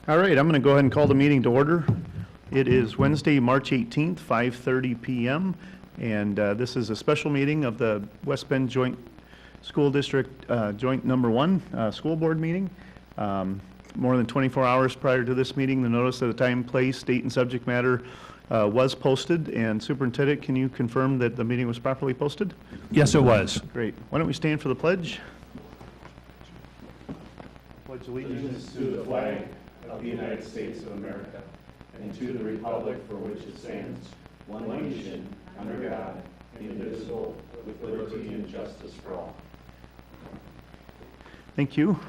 All right, I'm going to go ahead and call the meeting to order. It is Wednesday, March 18th, 5:30 p.m., and this is a special meeting of the West Bend Joint School District Joint Number 1 School Board meeting. More than 24 hours prior to this meeting, the notice of the time, place, date, and subject matter was posted. And Superintendent, can you confirm that the meeting was properly posted? Yes, it was. Great. Why don't we stand for the pledge? Pledge allegiance To the flag of the United States of America and to the republic for which it stands, one nation, under God, indivisible, with liberty and justice for all. Thank you.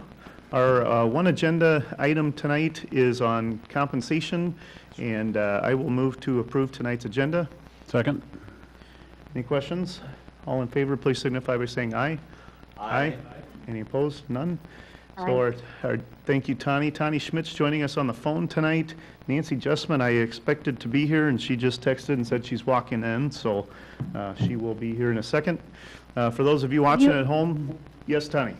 Our one agenda item tonight is on compensation, and I will move to approve tonight's agenda. Second. Any questions? All in favor, please signify by saying aye. Aye. Any opposed? None? So thank you, Tani. Tani Schmidt's joining us on the phone tonight. Nancy Justman, I expected to be here, and she just texted and said she's walking in, so she will be here in a second. For those of you watching at home, yes, Tani.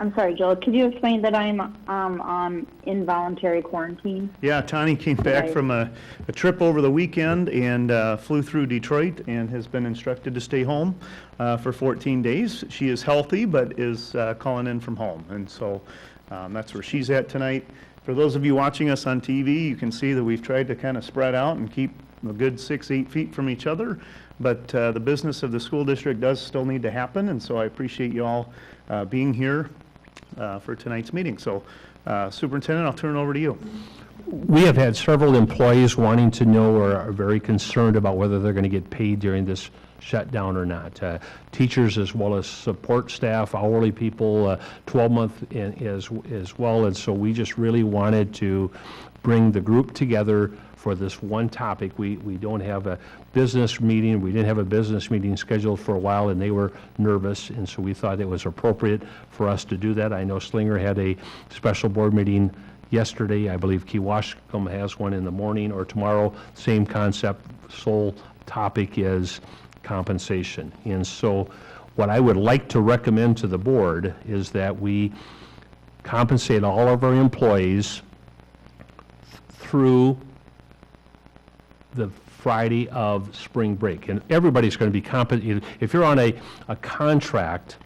I'm sorry, Joel. Could you explain that I'm on involuntary quarantine? Yeah, Tani came back from a trip over the weekend and flew through Detroit and has been instructed to stay home for 14 days. She is healthy, but is calling in from home, and so that's where she's at tonight. For those of you watching us on TV, you can see that we've tried to kind of spread out and keep a good 6-8 feet from each other, but the business of the school district does still need to happen, and so I appreciate you all being here for tonight's meeting. So, Superintendent, I'll turn it over to you. We have had several employees wanting to know or are very concerned about whether they're going to get paid during this shutdown or not. Teachers as well as support staff, hourly people, 12-month as well. And so we just really wanted to bring the group together for this one topic. We don't have a business meeting. We didn't have a business meeting scheduled for a while, and they were nervous, and so we thought it was appropriate for us to do that. I know Slinger had a special board meeting yesterday. I believe Kewashcom has one in the morning or tomorrow. Same concept. Sole topic is compensation. And so what I would like to recommend to the board is that we compensate all of our employees through the Friday of spring break. And everybody's going to be compensated. If you're on a contract,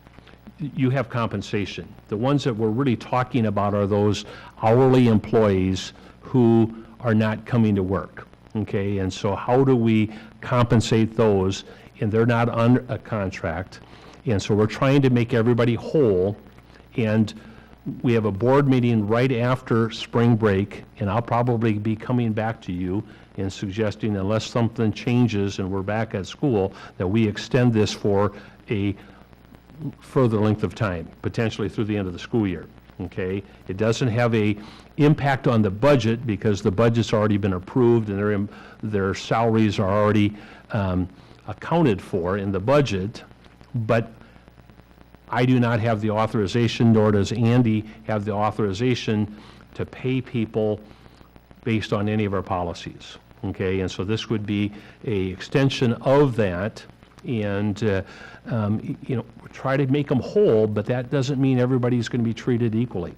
you have compensation. The ones that we're really talking about are those hourly employees who are not coming to work. Okay, and so how do we compensate those? And they're not on a contract. And so we're trying to make everybody whole. And we have a board meeting right after spring break, and I'll probably be coming back to you and suggesting, unless something changes and we're back at school, that we extend this for a further length of time, potentially through the end of the school year. Okay? It doesn't have a impact on the budget because the budget's already been approved and their salaries are already accounted for in the budget, but I do not have the authorization, nor does Andy have the authorization to pay people based on any of our policies. Okay, and so this would be a extension of that, and try to make them whole, but that doesn't mean everybody's going to be treated equally.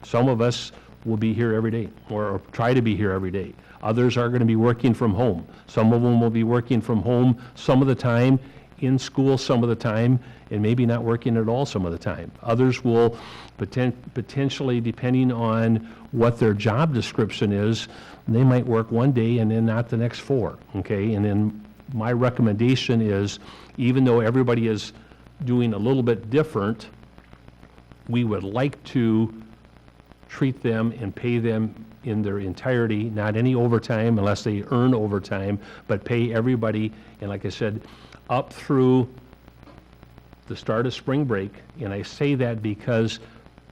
Some of us will be here every day, or try to be here every day. Others are going to be working from home. Some of them will be working from home some of the time, in school some of the time, and maybe not working at all some of the time. Others will potentially, depending on what their job description is, they might work one day and then not the next 4, okay? And then my recommendation is, even though everybody is doing a little bit different, we would like to treat them and pay them in their entirety, not any overtime unless they earn overtime, but pay everybody, and like I said, up through the start of spring break. And I say that because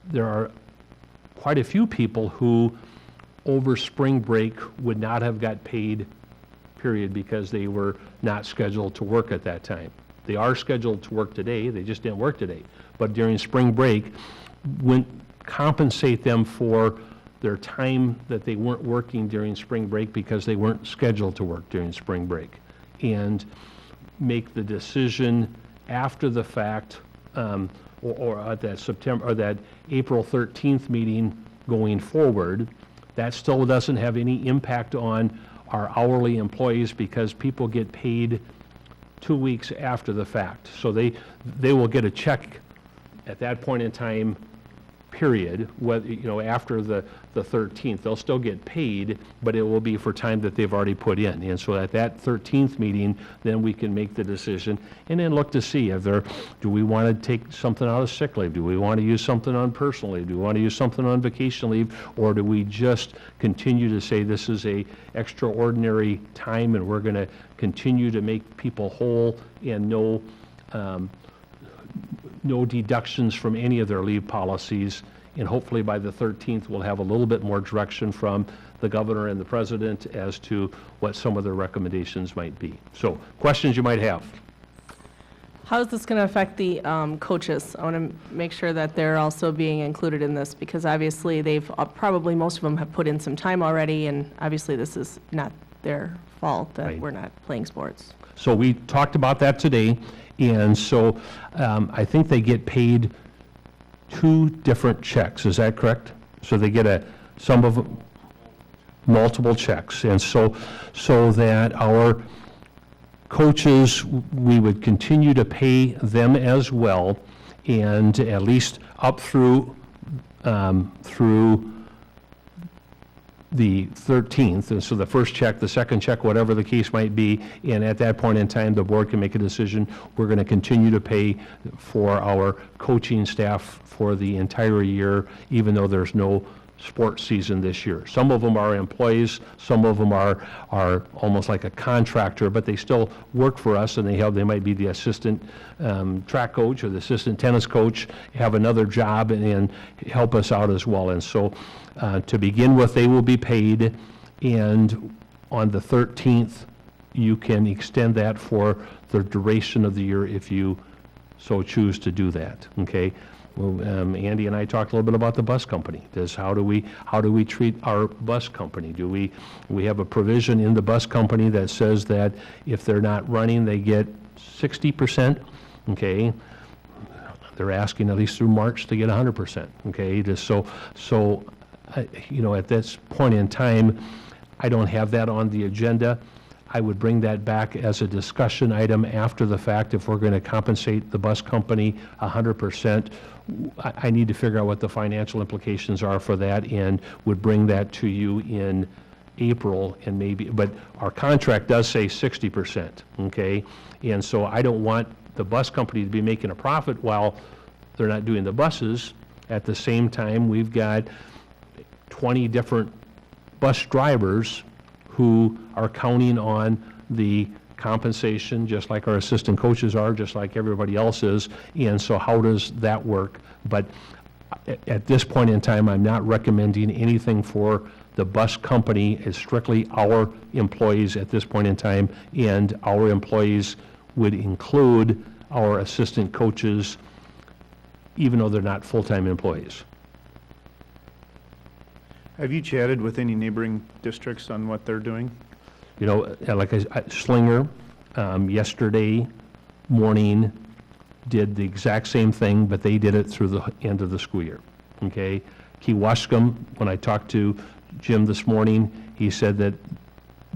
there are quite a few people who over spring break would not have got paid, period, because they were not scheduled to work at that time. They are scheduled to work today, they just didn't work today. But during spring break, compensate them for their time that they weren't working during spring break because they weren't scheduled to work during spring break. And make the decision after the fact, or at that April 13th meeting going forward, That still doesn't have any impact on our hourly employees because people get paid 2 weeks after the fact. So they will get a check at that point in time, period, whether, after the 13th. They'll still get paid, but it will be for time that they've already put in. And so at that 13th meeting, then we can make the decision and then look to see if do we want to take something out of sick leave? Do we want to use something on personal leave? Do we want to use something on vacation leave? Or do we just continue to say this is a extraordinary time and we're going to continue to make people whole and no deductions from any of their leave policies, and hopefully by the 13th, we'll have a little bit more direction from the governor and the president as to what some of their recommendations might be. So, questions you might have? How is this going to affect the coaches? I want to make sure that they're also being included in this, because obviously they've, probably most of them have put in some time already, and obviously this is not their fault that Right. we're not playing sports. So we talked about that today, and so I think they get paid 2 different checks, is that correct? So they get some of them, multiple checks, and so that our coaches, we would continue to pay them as well, and at least up through the 13th, and so the first check, the second check, whatever the case might be, and at that point in time, the board can make a decision. We're going to continue to pay for our coaching staff for the entire year, even though there's no sports season this year. Some of them are employees, some of them are almost like a contractor, but they still work for us, and they might be the assistant track coach or the assistant tennis coach, have another job and help us out as well. And so to begin with, they will be paid, and on the 13th, you can extend that for the duration of the year if you so choose to do that, okay? Well, Andy and I talked a little bit about the bus company. How do we treat our bus company? Do we have a provision in the bus company that says that if they're not running, they get 60%? Okay, they're asking at least through March to get 100%. Okay, at this point in time, I don't have that on the agenda. I would bring that back as a discussion item after the fact. If we're going to compensate the bus company 100%, I need to figure out what the financial implications are for that, and would bring that to you in April, and maybe, but our contract does say 60%, okay? And so I don't want the bus company to be making a profit while they're not doing the buses. At the same time, we've got 20 different bus drivers who are counting on the compensation, just like our assistant coaches are, just like everybody else is, and so how does that work? But at this point in time, I'm not recommending anything for the bus company. It's strictly our employees at this point in time, and our employees would include our assistant coaches, even though they're not full-time employees. Have you chatted with any neighboring districts on what they're doing? Like Slinger, yesterday morning did the exact same thing, but they did it through the end of the school year, okay? Kewaskum, when I talked to Jim this morning, he said that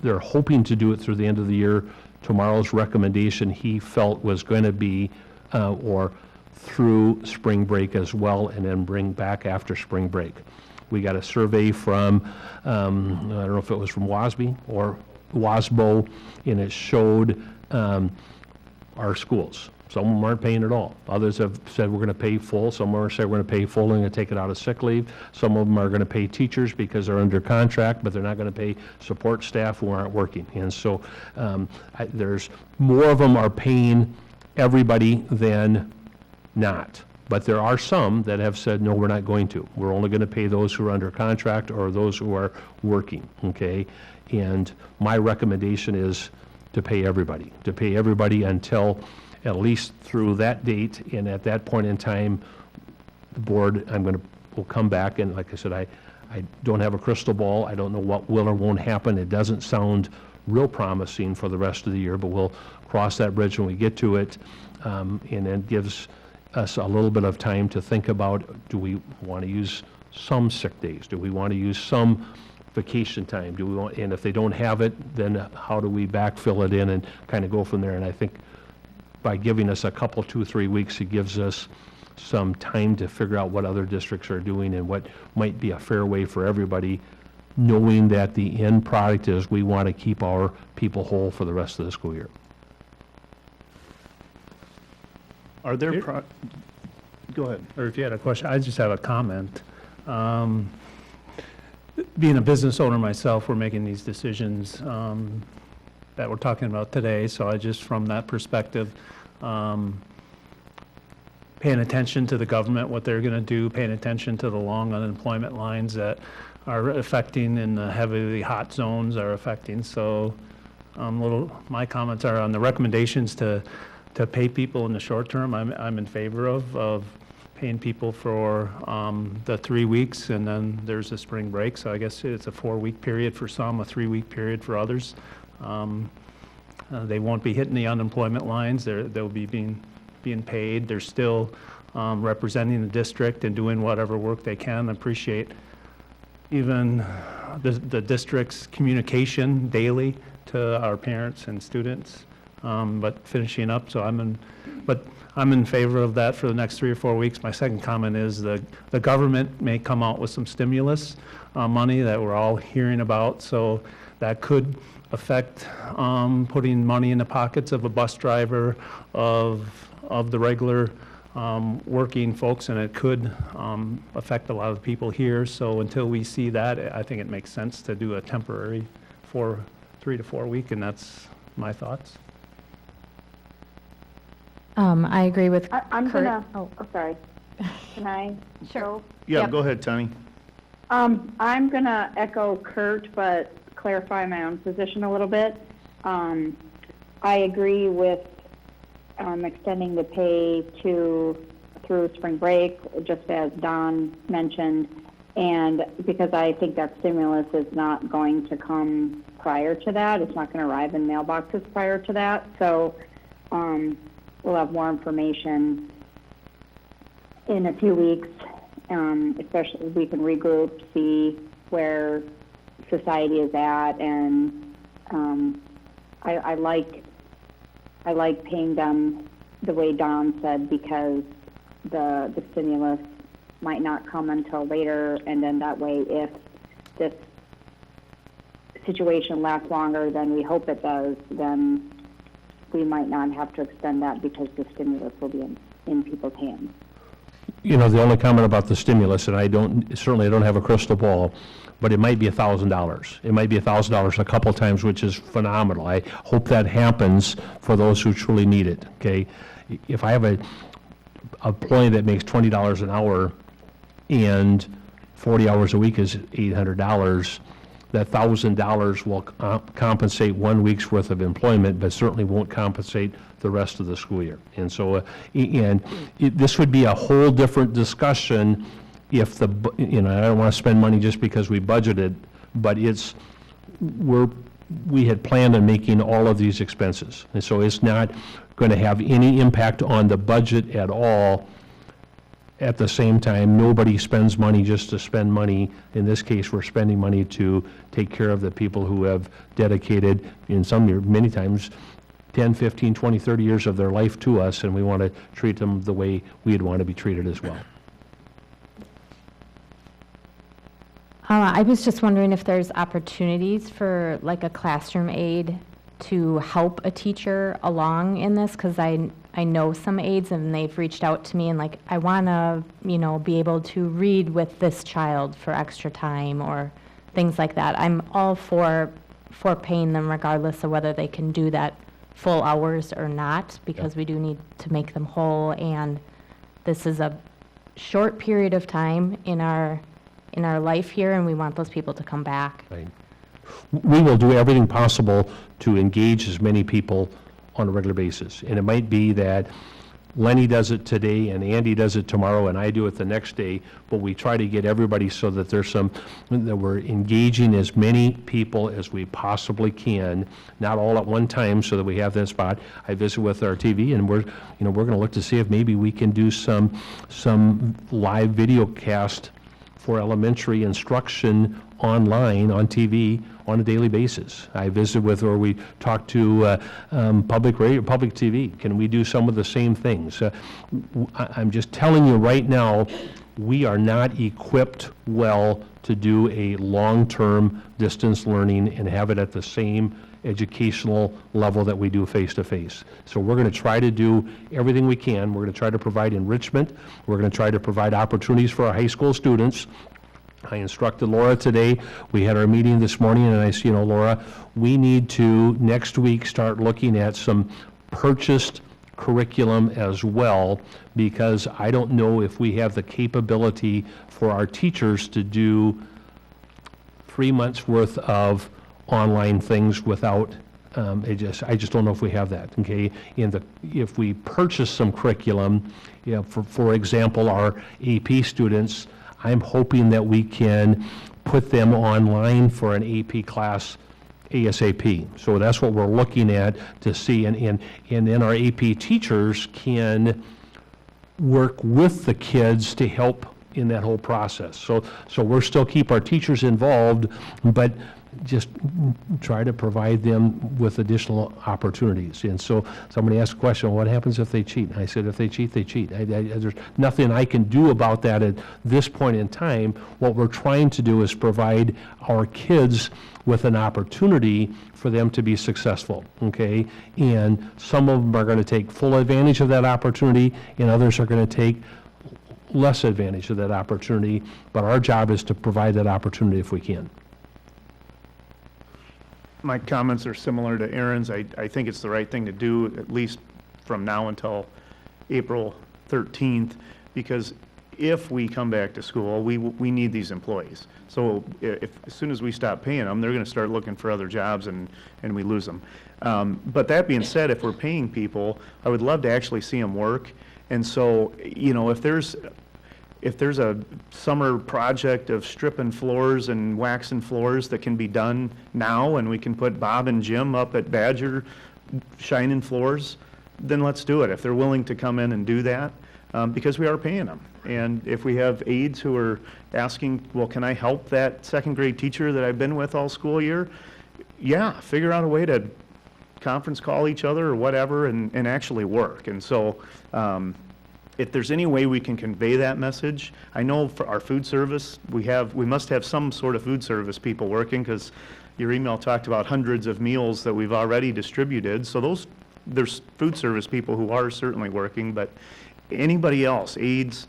they're hoping to do it through the end of the year. Tomorrow's recommendation, he felt, was going to be, or through spring break as well, and then bring back after spring break. We got a survey from, I don't know if it was from WASB or WASBO, and it showed our schools. Some of them aren't paying at all. Others have said we're going to pay full. Some are saying we're going to pay full and going to take it out of sick leave. Some of them are going to pay teachers because they're under contract, but they're not going to pay support staff who aren't working. And so there's more of them are paying everybody than not. But there are some that have said, no, we're not going to. We're only going to pay those who are under contract or those who are working, okay? And my recommendation is to pay everybody until at least through that date, and at that point in time, the board, will come back, and like I said, I don't have a crystal ball. I don't know what will or won't happen. It doesn't sound real promising for the rest of the year, but we'll cross that bridge when we get to it, and then gives us a little bit of time to think about, do we want to use some sick days? Do we want to use some vacation time? Do we want, and if they don't have it, then how do we backfill it in and kind of go from there? And I think by giving us a couple, 2-3 weeks, it gives us some time to figure out what other districts are doing and what might be a fair way for everybody, knowing that the end product is we want to keep our people whole for the rest of the school year. Are there, go ahead. Or if you had a question, I just have a comment. Being a business owner myself, we're making these decisions that we're talking about today, so I just, from that perspective, paying attention to the government, what they're going to do, paying attention to the long unemployment lines that are affecting in the heavily hot zones are affecting. So my comments are on the recommendations to pay people in the short term. I'm in favor of paying people for the 3 weeks, and then there's a spring break. So I guess it's a 4-week period for some, a 3-week period for others. They won't be hitting the unemployment lines. They'll be being paid. They're still representing the district and doing whatever work they can. Appreciate even the district's communication daily to our parents and students. But finishing up, so I'm in favor of that for the next 3 or 4 weeks. My second comment is the government may come out with some stimulus money that we're all hearing about, so that could affect putting money in the pockets of a bus driver, of the regular working folks, and it could affect a lot of people here. So until we see that, I think it makes sense to do a temporary 3 to 4 week, and that's my thoughts. I agree with I'm Kurt. gonna, Oh, sorry. Can I? Sure. go? Yeah, Yep. go ahead, Tony. I'm gonna echo Kurt, but clarify my own position a little bit. I agree with extending the pay through spring break, just as Don mentioned, and because I think that stimulus is not going to come prior to that. It's not going to arrive in mailboxes prior to that. So we'll have more information in a few weeks, especially we can regroup, see where society is at, and I like paying them the way Don said, because the stimulus might not come until later, and then that way, if this situation lasts longer than we hope it does, then we might not have to extend that because the stimulus will be in people's hands. You know, the only comment about the stimulus, and I don't have a crystal ball, but it might be $1,000. It might be $1,000 a couple times, which is phenomenal. I hope that happens for those who truly need it, okay? If I have a employee that makes $20 an hour and 40 hours a week is $800, that $1,000 will compensate 1 week's worth of employment, but certainly won't compensate the rest of the school year. And so, this would be a whole different discussion if I don't want to spend money just because we budgeted, but we had planned on making all of these expenses. And so it's not going to have any impact on the budget at all. At the same time, nobody spends money just to spend money. In this case, we're spending money to take care of the people who have dedicated, in some years, many times, 10, 15, 20, 30 years of their life to us, and we want to treat them the way we'd want to be treated as well. I was just wondering if there's opportunities for like a classroom aide to help a teacher along in this, because I know some aides and they've reached out to me and like, I want to, be able to read with this child for extra time or things like that. I'm all for paying them regardless of whether they can do that full hours or not, because we do need to make them whole, and this is a short period of time in our life here, and we want those people to come back. Right. We will do everything possible to engage as many people on a regular basis. And it might be that Lenny does it today and Andy does it tomorrow and I do it the next day, but we try to get everybody so that that we're engaging as many people as we possibly can, not all at one time, so that we have that spot. I visit with our TV, and we're going to look to see if maybe we can do some live video cast for elementary instruction online, on TV, on a daily basis. I visit with, or we talk to public radio, public TV. Can we do some of the same things? I'm just telling you right now, we are not equipped well to do a long-term distance learning and have it at the same educational level that we do face-to-face. So we're going to try to do everything we can. We're going to try to provide enrichment. We're going to try to provide opportunities for our high school students. I instructed Laura today. We had our meeting this morning, and I said, you know, Laura, we need to next week start looking at some purchased curriculum as well, because I don't know if we have the capability for our teachers to do 3 months worth of online things without, I just don't know if we have that, okay? If we purchase some curriculum, you know, for example, our AP students, I'm hoping that we can put them online for an AP class ASAP. So that's what we're looking at to see, and then our AP teachers can work with the kids to help in that whole process. So we're still keep our teachers involved, but just try to provide them with additional opportunities. And so somebody asked a question, what happens if they cheat? And I said, if they cheat, they cheat. There's nothing I can do about that at this point in time. What we're trying to do is provide our kids with an opportunity for them to be successful, okay? And some of them are going to take full advantage of that opportunity, and others are going to take less advantage of that opportunity, but our job is to provide that opportunity if we can. My comments are similar to Aaron's. I think it's the right thing to do, at least from now until April 13th, because if we come back to school, we need these employees. So as soon as we stop paying them, they're going to start looking for other jobs, and we lose them. But that being said, if we're paying people, I would love to actually see them work. And so, you know, if there's a summer project of stripping floors and waxing floors that can be done now, and we can put Bob and Jim up at Badger shining floors, then let's do it. If they're willing to come in and do that, because we are paying them. And if we have aides who are asking, well, can I help that second grade teacher that I've been with all school year? Yeah, figure out a way to conference call each other or whatever and actually work. And so, if there's any way we can convey that message, I know for our food service, we must have some sort of food service people working, because your email talked about hundreds of meals that we've already distributed. So there's food service people who are certainly working, but anybody else, aides,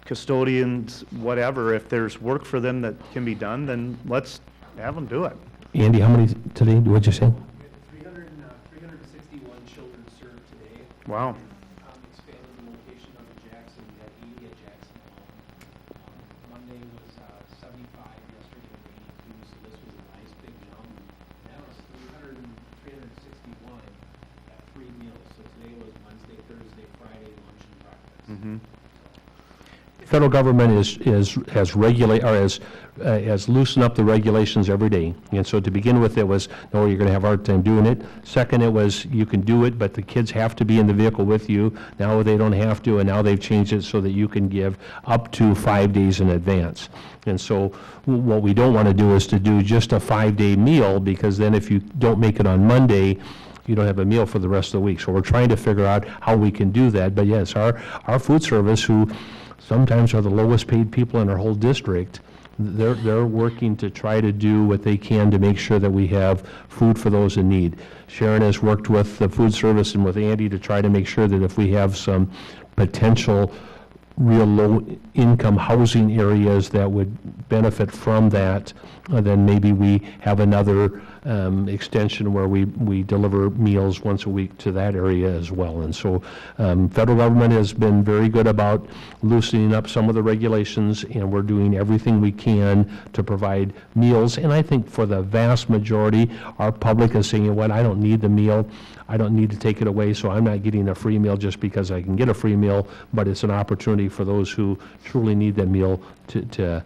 custodians, whatever, if there's work for them that can be done, then let's have them do it. Andy, how many today? What'd you say? 361 children served today. Wow. Expanded the location of the Jackson. We had 80 at Jackson alone. Monday was 75, yesterday was 82, so this was a nice big jump. That was 361 at 3 meals. So today was Wednesday, Thursday, Friday, lunch, and breakfast. Mm-hmm. Federal government has loosened up the regulations every day. And so to begin with, it was, no, you're going to have a hard time doing it. Second, it was, you can do it, but the kids have to be in the vehicle with you. Now they don't have to, and now they've changed it so that you can give up to 5 days in advance. And so what we don't want to do is to do just a 5-day meal, because then if you don't make it on Monday, you don't have a meal for the rest of the week. So we're trying to figure out how we can do that. But yes, our food service, who sometimes are the lowest paid people in our whole district, they're working to try to do what they can to make sure that we have food for those in need. Sharon has worked with the food service and with Andy to try to make sure that if we have some potential real low-income housing areas that would benefit from that, then maybe we have another extension where we deliver meals once a week to that area as well. And so federal government has been very good about loosening up some of the regulations, and we're doing everything we can to provide meals. And I think for the vast majority, our public is saying, you know what, I don't need the meal. I don't need to take it away, so I'm not getting a free meal just because I can get a free meal, but it's an opportunity for those who truly need that meal to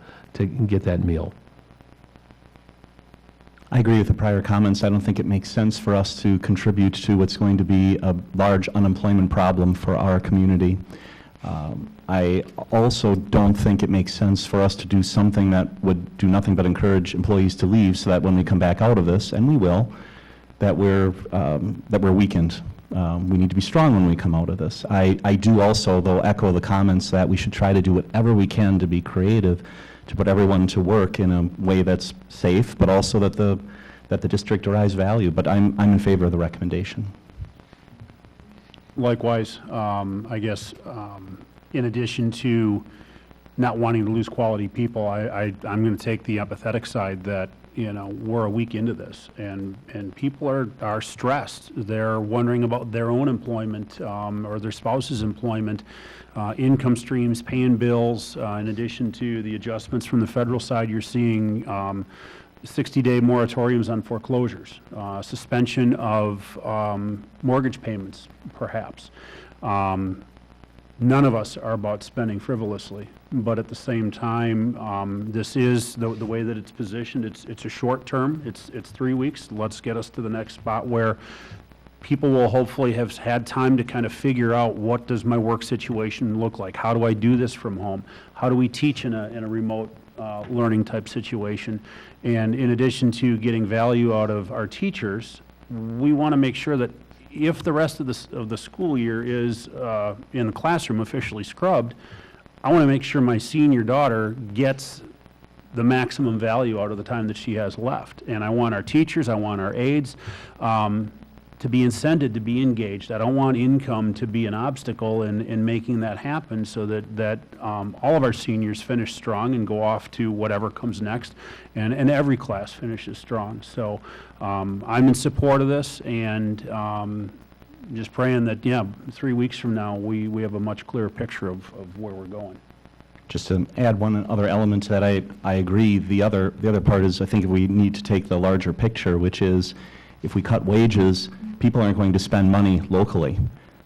get that meal. I agree with the prior comments. I don't think it makes sense for us to contribute to what's going to be a large unemployment problem for our community. I also don't think it makes sense for us to do something that would do nothing but encourage employees to leave, so that when we come back out of this, and we will, that we're weakened. We need to be strong when we come out of this. I do also, though, echo the comments that we should try to do whatever we can to be creative, to put everyone to work in a way that's safe, but also that the district derives value. But I'm in favor of the recommendation. Likewise, I guess, in addition to not wanting to lose quality people, I'm going to take the empathetic side that, you know, we're a week into this, and people are stressed. They're wondering about their own employment or their spouse's employment, income streams, paying bills. In addition to the adjustments from the federal side, you're seeing 60-day moratoriums on foreclosures, suspension of mortgage payments, perhaps. None of us are about spending frivolously, but at the same time, this is the way that it's positioned. It's a short term. It's 3 weeks. Let's get us to the next spot where people will hopefully have had time to kind of figure out, what does my work situation look like? How do I do this from home? How do we teach in a remote learning type situation? And in addition to getting value out of our teachers, we want to make sure that if the rest of the school year is in the classroom officially scrubbed, I want to make sure my senior daughter gets the maximum value out of the time that she has left. And I want our teachers, I want our aides to be incented to be engaged. I don't want income to be an obstacle in making that happen, so that all of our seniors finish strong and go off to whatever comes next, and every class finishes strong. So I'm in support of this, and just praying that, 3 weeks from now, we have a much clearer picture of where we're going. Just to add one other element to that, I agree. The other part is, I think we need to take the larger picture, which is, if we cut wages, people aren't going to spend money locally.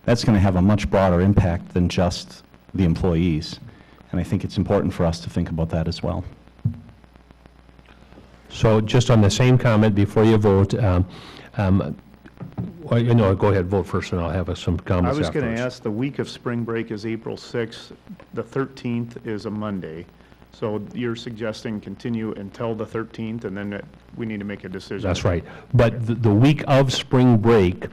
That's going to have a much broader impact than just the employees. And I think it's important for us to think about that as well. So just on the same comment before you vote, go ahead, vote first, and I'll have some comments I was going afterwards. to ask, the week of spring break is April 6th. The 13th is a Monday. So you're suggesting continue until the 13th, and then we need to make a decision? That's right. But the week of spring break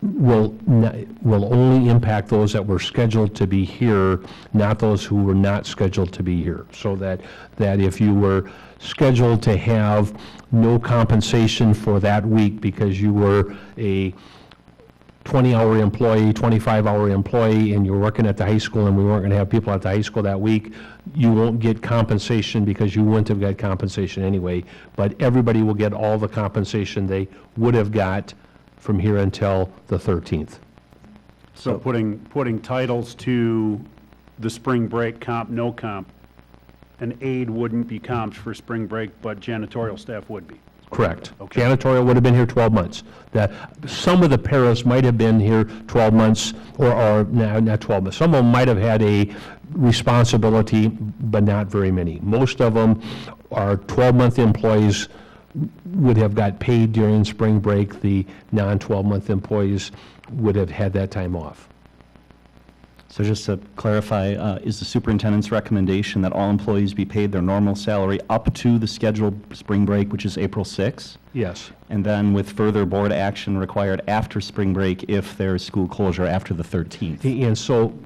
will only impact those that were scheduled to be here, not those who were not scheduled to be here. So that if you were scheduled to have no compensation for that week because you were a 20-hour employee, 25-hour employee, and you're working at the high school and we weren't going to have people at the high school that week, you won't get compensation because you wouldn't have got compensation anyway. But everybody will get all the compensation they would have got from here until the 13th. So putting titles to the spring break comp, no comp, an aide wouldn't be comped for spring break, but janitorial staff would be. Correct. Okay. Janitorial would have been here 12 months. Some of the paras might have been here 12 months, or not 12 months. Some of them might have had a responsibility, but not very many. Most of them are 12-month employees, would have got paid during spring break. The non-12-month employees would have had that time off. So just to clarify, is the superintendent's recommendation that all employees be paid their normal salary up to the scheduled spring break, which is April 6th? Yes. And then with further board action required after spring break if there is school closure after the 13th? And so,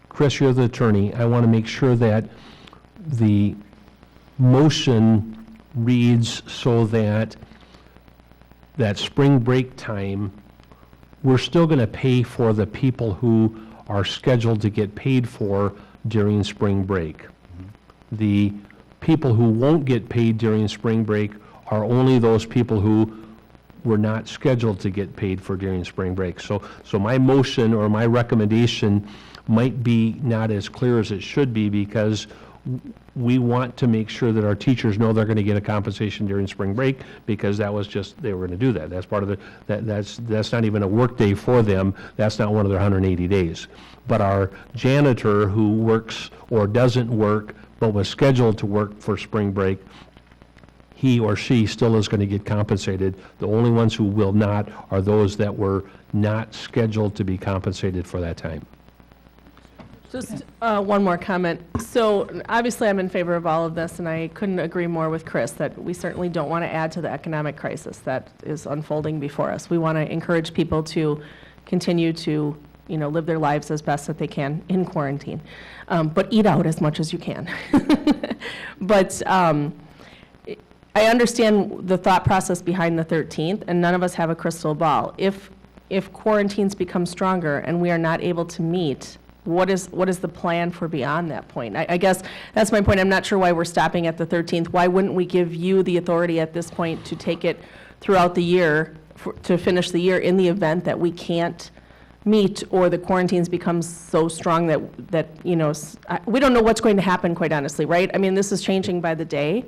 Chris, you're the attorney. I want to make sure that the motion reads so that spring break time, we're still going to pay for the people who are scheduled to get paid for during spring break. The people who won't get paid during spring break are only those people who were not scheduled to get paid for during spring break. So my motion or my recommendation might be not as clear as it should be, because we want to make sure that our teachers know they're going to get a compensation during spring break, because that was just, they were going to do that. That's part of the, that's not even a work day for them. That's not one of their 180 days. But our janitor who works or doesn't work but was scheduled to work for spring break, he or she still is going to get compensated. The only ones who will not are those that were not scheduled to be compensated for that time. Just one more comment. So obviously, I'm in favor of all of this, and I couldn't agree more with Chris that we certainly don't want to add to the economic crisis that is unfolding before us. We want to encourage people to continue to, live their lives as best that they can in quarantine, but eat out as much as you can. But I understand the thought process behind the 13th, and none of us have a crystal ball. If quarantines become stronger and we are not able to meet, what is the plan for beyond that point? I guess that's my point. I'm not sure why we're stopping at the 13th. Why wouldn't we give you the authority at this point to take it throughout the year, to finish the year in the event that we can't meet or the quarantines become so strong that we don't know what's going to happen, quite honestly, right? I mean, this is changing by the day.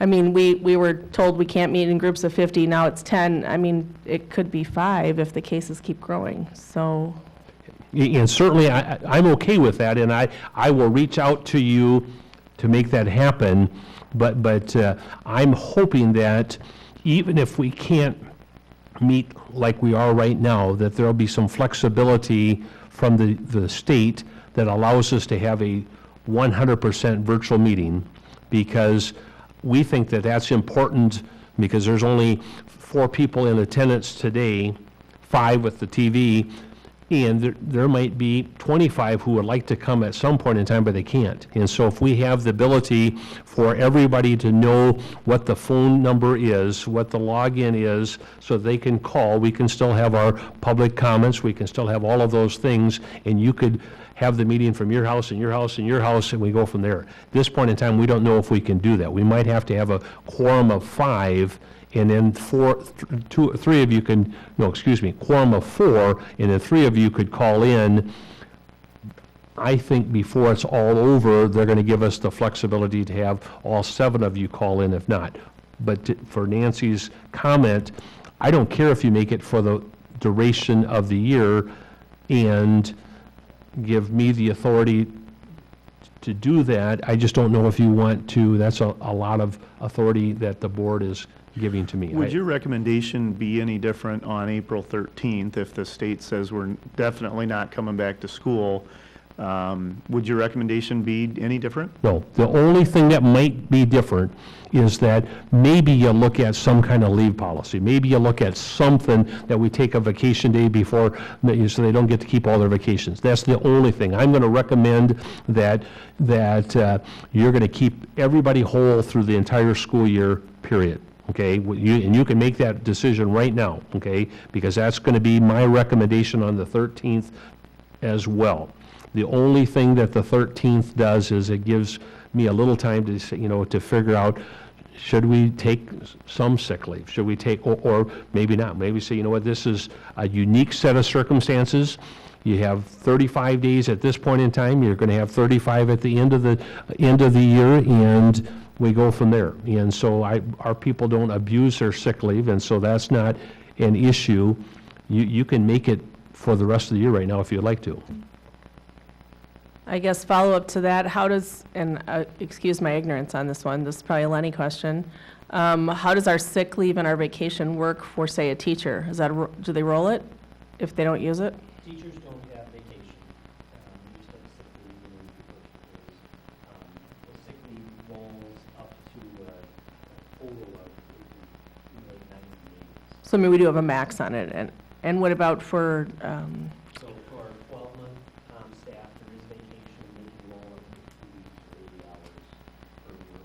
I mean, we were told we can't meet in groups of 50, now it's 10. I mean, it could be 5 if the cases keep growing, so. And certainly, I'm okay with that, and I will reach out to you to make that happen, but I'm hoping that even if we can't meet like we are right now, that there'll be some flexibility from the state that allows us to have a 100% virtual meeting, because we think that that's important, because there's only 4 people in attendance today, 5 with the TV, and there might be 25 who would like to come at some point in time, but they can't. And so if we have the ability for everybody to know what the phone number is, what the login is, so they can call, we can still have our public comments, we can still have all of those things, and you could have the meeting from your house and your house and your house, and we go from there. At this point in time, we don't know if we can do that. We might have to have a quorum of 5, and then 3 of you can, quorum of 4, and then 3 of you could call in. I think before it's all over, they're going to give us the flexibility to have all 7 of you call in if not. But for Nancy's comment, I don't care if you make it for the duration of the year and give me the authority to do that. I just don't know if you want to. That's a lot of authority that the board is giving to me. Would your recommendation be any different on April 13th if the state says we're definitely not coming back to school? Would your recommendation be any different? No. The only thing that might be different is that maybe you look at some kind of leave policy. Maybe you look at something that we take a vacation day before, so they don't get to keep all their vacations. That's the only thing. I'm going to recommend that you're going to keep everybody whole through the entire school year, period. Okay, and you can make that decision right now, okay, because that's going to be my recommendation on the 13th as well. The only thing that the 13th does is it gives me a little time to, to figure out, should we take some sick leave? Should we take, or maybe not? Maybe say, this is a unique set of circumstances. You have 35 days at this point in time. You're going to have 35 at the end of the year, and we go from there. And so our people don't abuse their sick leave, and so that's not an issue. You can make it for the rest of the year right now if you'd like to. I guess follow up to that, how does, and excuse my ignorance on this one, this is probably a Lenny question, how does our sick leave and our vacation work for, say, a teacher? Do they roll it if they don't use it? Teachers don't have vacation. We just have sick leave and the sick leave rolls up to a total of like 90 days. So we do have a max on it, and what about for, So for our 12-month staff, there is vacation, they can roll up to 2 weeks or 80 hours per year.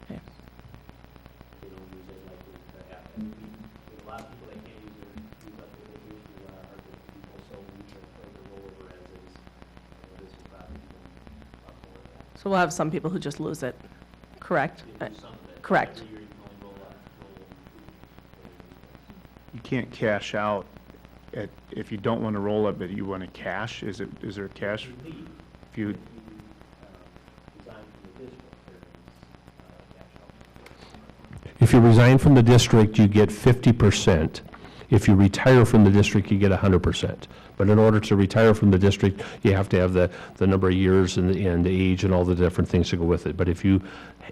Okay. They don't use it like we have. There's a lot of people that can't use up their vacation, a lot of people, so we try to roll over as is. This will probably be a lot more of that. so we'll have some people who just lose it, correct? They do some of it. Correct. Every year you can only roll up. You can't cash out if you don't want to roll it, but you want to cash. Is there cash? Leave. If you Resign from the district, there is cash out. If you resign from the district, you get 50%. If you retire from the district, you get 100%. But in order to retire from the district, you have to have the number of years and the age and all the different things that go with it. But if you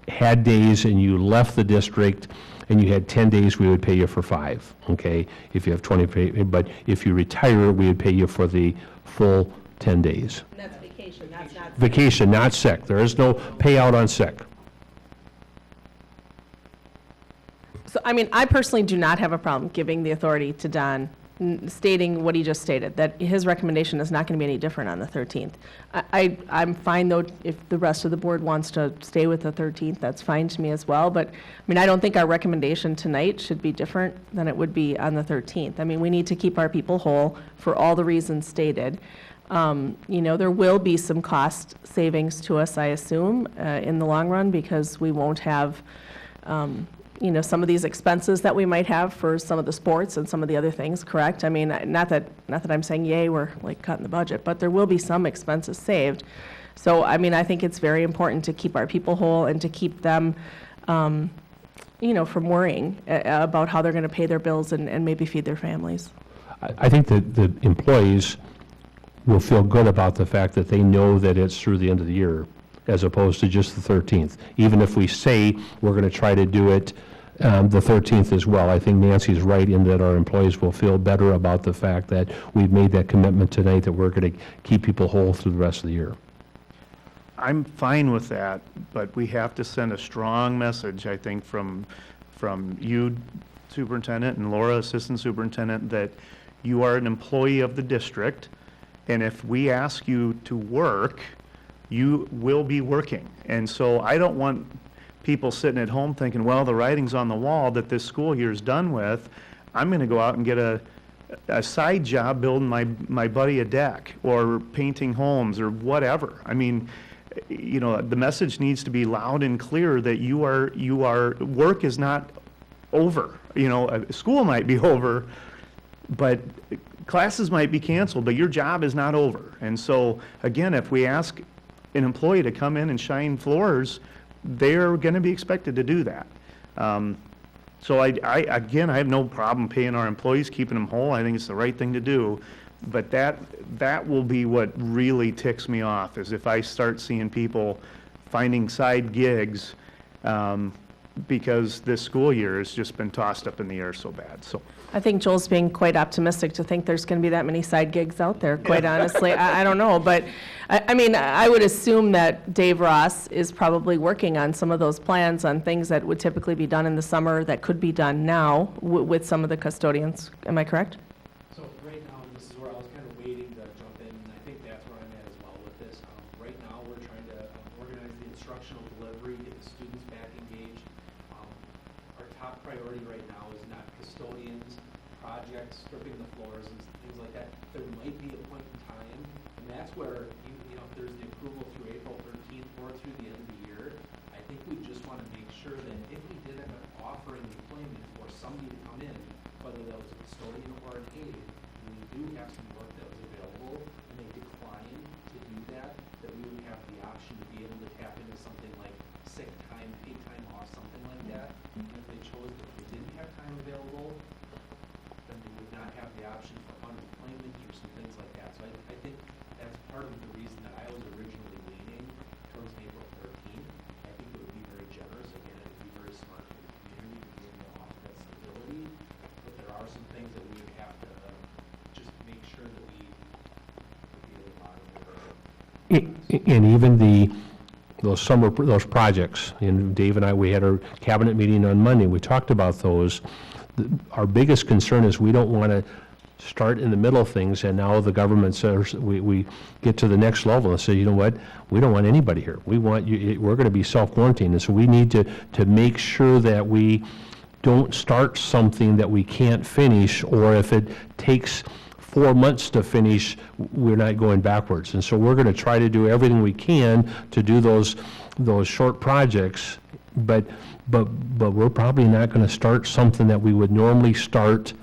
had days and you left the district and you had 10 days, we would pay you for 5, okay? If you have 20, but if you retire, we would pay you for the full 10 days. That's vacation. Vacation, that's not. Vacation, not sick. There is no payout on sick. So, I mean, I personally do not have a problem giving the authority to Don, stating what he just stated, that his recommendation is not going to be any different on the 13th. I'm fine, though, if the rest of the board wants to stay with the 13th, that's fine to me as well. But, I mean, I don't think our recommendation tonight should be different than it would be on the 13th. I mean, we need to keep our people whole for all the reasons stated. You know, there will be some cost savings to us, I assume, in the long run, because we won't have, you know, some of these expenses that we might have for some of the sports and some of the other things, correct? I mean, not that I'm saying, yay, we're like cutting the budget, but there will be some expenses saved. So, I mean, I think it's very important to keep our people whole and to keep them, you know, from worrying about how they're going to pay their bills and maybe feed their families. I think that the employees will feel good about the fact that they know that it's through the end of the year, as opposed to just the 13th. Even if we say we're going to try to do it the 13th as well, I think Nancy's right in that our employees will feel better about the fact that we've made that commitment tonight, that we're going to keep people whole through the rest of the year. I'm fine with that, but we have to send a strong message, I think, from you, Superintendent, and Laura, Assistant Superintendent, that you are an employee of the district, and if we ask you to work, you will be working. And so I don't want people sitting at home thinking, well, the writing's on the wall that this school year is done with. I'm going to go out and get a side job building my buddy a deck or painting homes or whatever. I mean, you know, the message needs to be loud and clear that you are work is not over. You know, school might be over, but classes might be canceled, but your job is not over. And so, again, if we ask an employee to come in and shine floors, they're going to be expected to do that. So I have no problem paying our employees, keeping them whole. I think it's the right thing to do. But that will be what really ticks me off, is if I start seeing people finding side gigs because this school year has just been tossed up in the air so bad. So I think Joel's being quite optimistic to think there's going to be that many side gigs out there, quite honestly. I don't know, but I mean, I would assume that Dave Ross is probably working on some of those plans on things that would typically be done in the summer that could be done now with some of the custodians. Am I correct? So right now, this is where I was kind of waiting to jump in, and I think that's where I'm at as well with this. Right now, we're trying to organize the instructional delivery, get the students back engaged. Our top priority right now is not custodians, projects, stripping the floors and things like that. There might be a point in time, and that's where, you know, if there's the approval through April 13th or through the end of the year, I think we just want to make sure that if we did end up offering employment for somebody to come in, whether that was a custodian or an aide, and we do have some work that was available, and they decline to do that, that we would have the option to be able to tap into something like sick time, paid time off, something like that. And if they chose that they didn't have time available, then they would not have the option for unemployment or some things like that. So I think that's part of the reason that I was originally leaning towards April 13th. I think it would be very generous. Again, it would be very smart for the community to be able to offer that stability. But there are some things that we would have to just make sure that we be able to monitor. And even those projects, and Dave and I, we had our cabinet meeting on Monday, we talked about those. Our biggest concern is we don't want to start in the middle of things, and now the government says, we get to the next level and say, you know what, we don't want anybody here. We want you, we're going to be self-quarantined, and so we need to make sure that we don't start something that we can't finish, or if it takes 4 months to finish, we're not going backwards. And so we're going to try to do everything we can to do those short projects, but we're probably not going to start something that we would normally start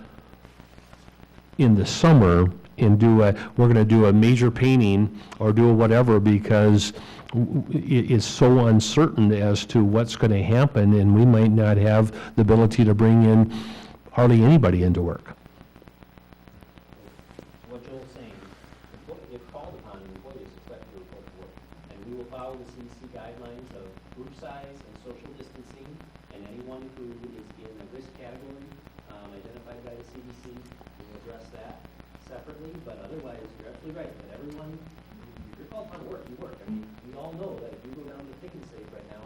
in the summer and we're going to do a major painting or do a whatever, because it's so uncertain as to what's going to happen, and we might not have the ability to bring in hardly anybody into work. What Joel's saying, if called upon, employees expect to report to work. And we will follow the CDC guidelines of group size and social distancing, and anyone who is in a risk category identified by the CDC, we will address that separately. But otherwise, you're absolutely right, that everyone, your you're called upon to work, you work. I mean, we all know that if you go down to Pick and Save right now,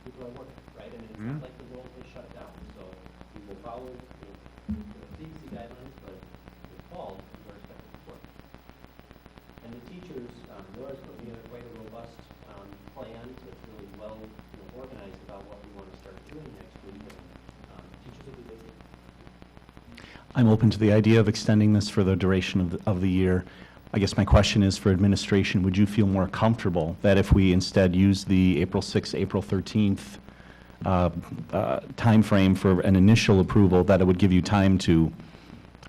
people are working, right? I mean, it's not like the world has shut down, so we will follow the CDC guidelines, but if called, you are expected to work. And the teachers, Laura's put together quite a robust plan that's really well organized about what we want to start doing next week, and teachers will be busy. I'm open to the idea of extending this for the duration of the year. I guess my question is for administration, would you feel more comfortable that if we instead use the April 6th, April 13th timeframe for an initial approval, that it would give you time to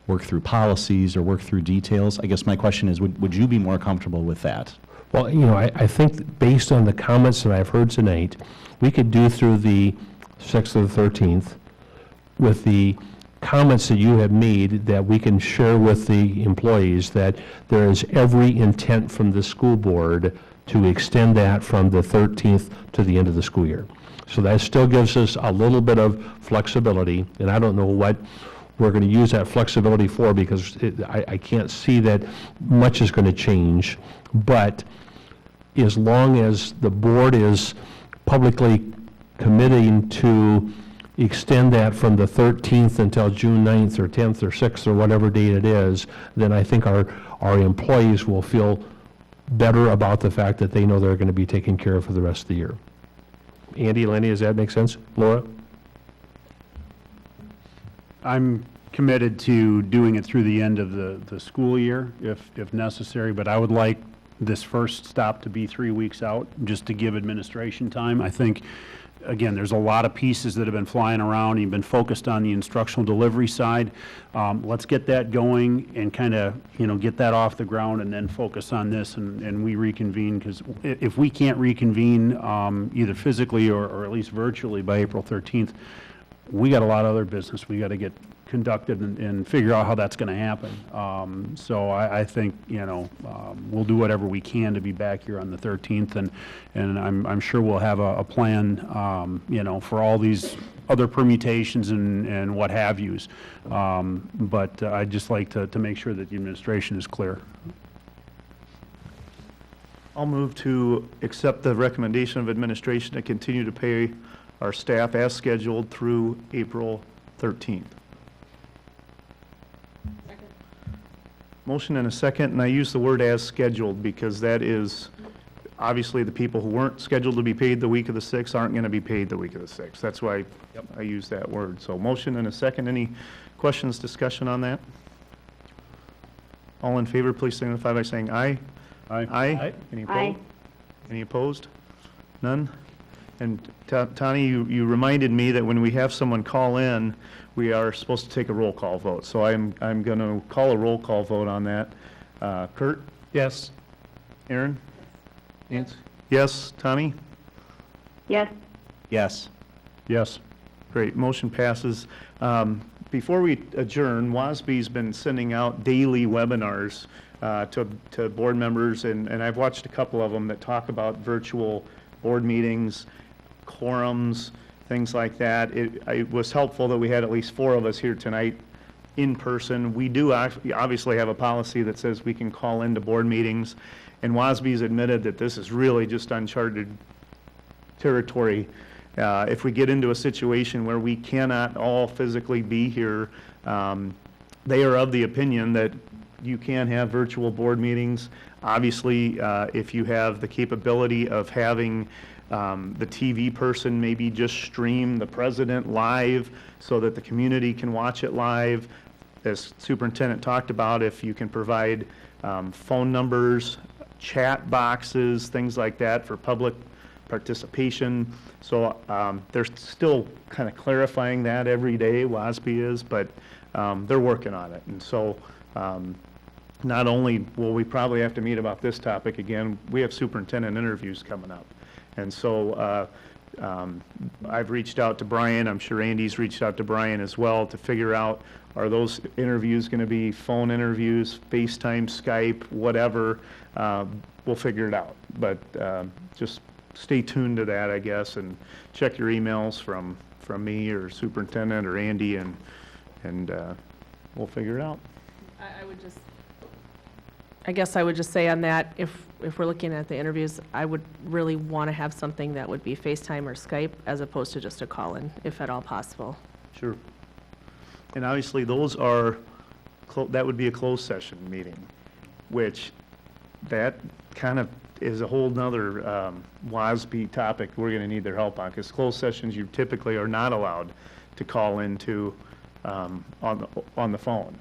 work through policies or work through details? I guess my question is, would you be more comfortable with that? Well, I think based on the comments that I've heard tonight, we could do through the 6th or the 13th with the comments that you have made that we can share with the employees, that there is every intent from the school board to extend that from the 13th to the end of the school year. So that still gives us a little bit of flexibility, and I don't know what we're going to use that flexibility for, because I can't see that much is going to change. But as long as the board is publicly committing to extend that from the 13th until June 9th or 10th or 6th or whatever date it is, then I think our employees will feel better about the fact that they know they're going to be taken care of for the rest of the year. Andy, Lenny, does that make sense? Laura? I'm committed to doing it through the end of the school year if necessary, but I would like this first stop to be 3 weeks out, just to give administration time. I think, again, there's a lot of pieces that have been flying around. You've been focused on the instructional delivery side. Let's get that going and kind of, get that off the ground, and then focus on this, and we reconvene, because if we can't reconvene either physically or at least virtually by April 13th, we got a lot of other business we got to get conducted and figure out how that's going to happen. So I think, we'll do whatever we can to be back here on the 13th, and I'm sure we'll have a plan, for all these other permutations and what have yous. But I'd just like to make sure that the administration is clear. I'll move to accept the recommendation of administration to continue to pay our staff as scheduled through April 13th. Motion and a second, and I use the word as scheduled because that is, obviously, the people who weren't scheduled to be paid the week of the 6th aren't going to be paid the week of the 6th. That's why I use that word. So motion and a second. Any questions, discussion on that? All in favor, please signify by saying aye. Aye. Aye. Any opposed? Aye. Any opposed? None? And Tani, you reminded me that when we have someone call in, we are supposed to take a roll call vote. So I'm going to call a roll call vote on that. Kurt? Yes. Aaron? Nancy? Yes. Tani? Yes. Yes. Yes. Great, motion passes. Before we adjourn, WASB's been sending out daily webinars to board members, and I've watched a couple of them that talk about virtual board meetings, quorums, things like that. It was helpful that we had at least 4 of us here tonight in person. We do obviously have a policy that says we can call into board meetings, and WASB's admitted that this is really just uncharted territory. If we get into a situation where we cannot all physically be here, they are of the opinion that you can have virtual board meetings. Obviously, if you have the capability of having the TV person maybe just stream the president live so that the community can watch it live. As Superintendent talked about, if you can provide phone numbers, chat boxes, things like that for public participation. So they're still kind of clarifying that every day, WASB is, but they're working on it. And so not only will we probably have to meet about this topic again, we have superintendent interviews coming up. And so I've reached out to Brian, I'm sure Andy's reached out to Brian as well to figure out, are those interviews going to be phone interviews, FaceTime, Skype, whatever, we'll figure it out. But just stay tuned to that, I guess, and check your emails from me or superintendent or Andy, and we'll figure it out. I guess I would just say on that, if we're looking at the interviews, I would really want to have something that would be FaceTime or Skype as opposed to just a call-in, if at all possible. Sure. And obviously, those are, that would be a closed session meeting, which that kind of is a whole nother WASB topic we're going to need their help on, because closed sessions, you typically are not allowed to call into on the phone.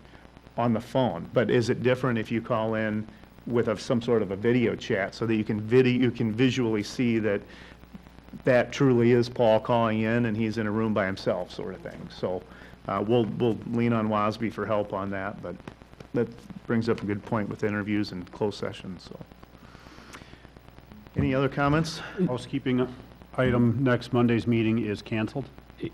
On the phone, but is it different if you call in with some sort of a video chat so that you can visually see that that truly is Paul calling in and he's in a room by himself, sort of thing. So we'll lean on WASB for help on that, but that brings up a good point with interviews and closed sessions. So, any other comments? Housekeeping item, next Monday's meeting is canceled.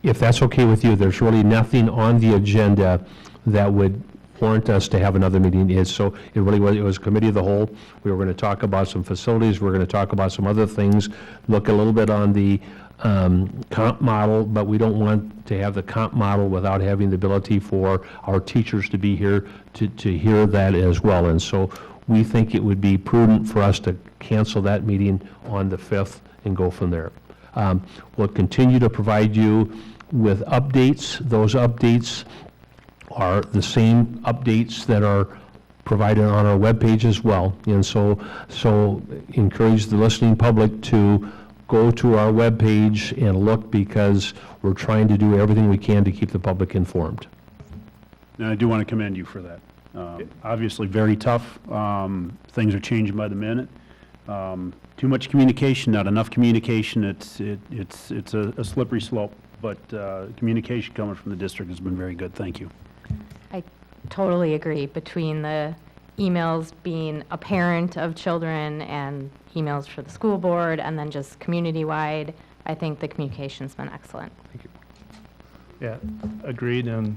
If that's okay with you, there's really nothing on the agenda that would warrant us to have another meeting. So it really was, it was a committee of the whole. We were going to talk about some facilities, we're going to talk about some other things, look a little bit on the comp model, but we don't want to have the comp model without having the ability for our teachers to be here to hear that as well. And so we think it would be prudent for us to cancel that meeting on the 5th and go from there. We'll continue to provide you with updates. Those updates are the same updates that are provided on our webpage as well. And so encourage the listening public to go to our webpage and look, because we're trying to do everything we can to keep the public informed. And I do want to commend you for that. Obviously, very tough. Things are changing by the minute. Too much communication, not enough communication. It's a slippery slope, but communication coming from the district has been very good. Thank you. I totally agree. Between the emails being a parent of children and emails for the school board and then just community-wide, I think the communication's been excellent. Yeah, agreed. And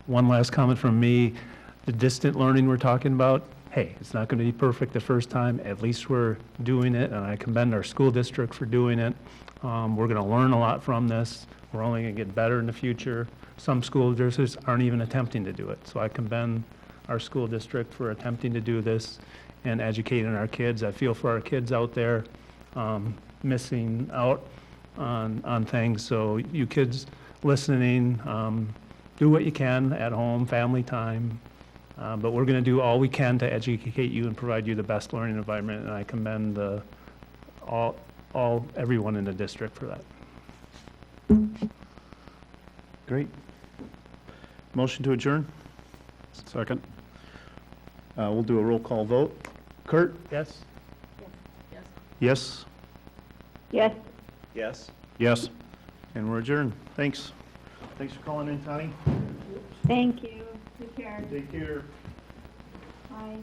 one last comment from me, the distant learning we're talking about, hey, it's not going to be perfect the first time. At least we're doing it, and I commend our school district for doing it. We're going to learn a lot from this. We're only going to get better in the future. Some school districts aren't even attempting to do it. So I commend our school district for attempting to do this and educating our kids. I feel for our kids out there missing out on things. So you kids listening, do what you can at home, family time. But we're going to do all we can to educate you and provide you the best learning environment. And I commend everyone in the district for that. Great. Motion to adjourn? Second. We'll do a roll call vote. Kurt? Yes? Yes? Yes. Yes? Yes. And we're adjourned. Thanks. Thanks for calling in, Tony. Thank you. Take care. Take care. Bye.